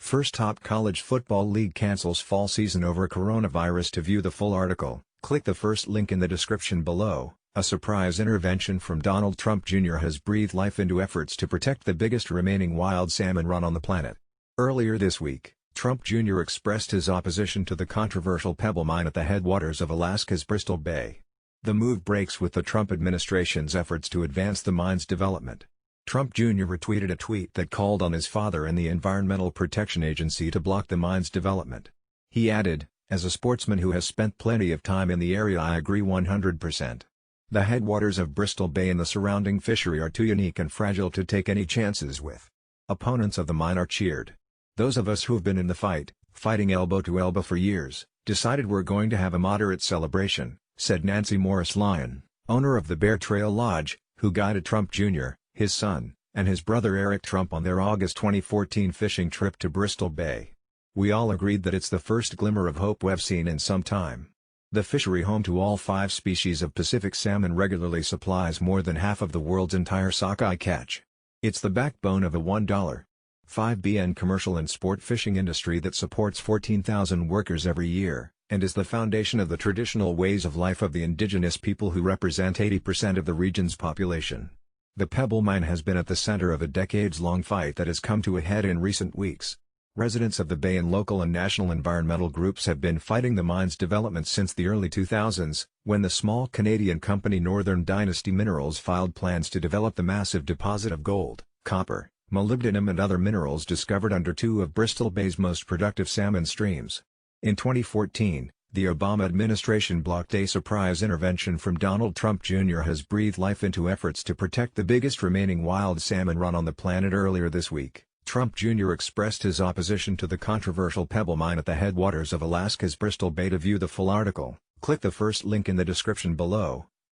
First top college football league cancels fall season over coronavirus. To view the full article, click the first link in the description below. A surprise intervention from Donald Trump Jr. has breathed life into efforts to protect the biggest remaining wild salmon run on the planet. Earlier this week, Trump Jr. expressed his opposition to the controversial pebble mine at the headwaters of Alaska's Bristol Bay. The move breaks with the Trump administration's efforts to advance the mine's development. Trump Jr. retweeted a tweet that called on his father and the Environmental Protection Agency to block the mine's development. He added, "As a sportsman who has spent plenty of time in the area, I agree 100%. The headwaters of Bristol Bay and the surrounding fishery are too unique and fragile to take any chances with." Opponents of the mine are cheered. "Those of us who have been in the fight, fighting elbow to elbow for years, decided we're going to have a moderate celebration," said Nancy Morris Lyon, owner of the Bear Trail Lodge, who guided Trump Jr., his son, and his brother Eric Trump on their August 2014 fishing trip to Bristol Bay. "We all agreed that it's the first glimmer of hope we've seen in some time. The fishery, home to all 5 species of Pacific salmon, regularly supplies more than half of the world's entire sockeye catch. It's the backbone of a $1.5 billion commercial and sport fishing industry that supports 14,000 workers every year, and is the foundation of the traditional ways of life of the indigenous people who represent 80% of the region's population." The pebble mine has been at the center of a decades-long fight that has come to a head in recent weeks. Residents of the Bay and local and national environmental groups have been fighting the mine's development since the early 2000s, when the small Canadian company Northern Dynasty Minerals filed plans to develop the massive deposit of gold, copper, molybdenum and other minerals discovered under 2 of Bristol Bay's most productive salmon streams. In 2014, the Obama administration blocked a surprise intervention from Donald Trump Jr. has breathed life into efforts to protect the biggest remaining wild salmon run on the planet. Earlier this week, Trump Jr. expressed his opposition to the controversial pebble mine at the headwaters of Alaska's Bristol Bay. To view the full article, click the first link in the description below.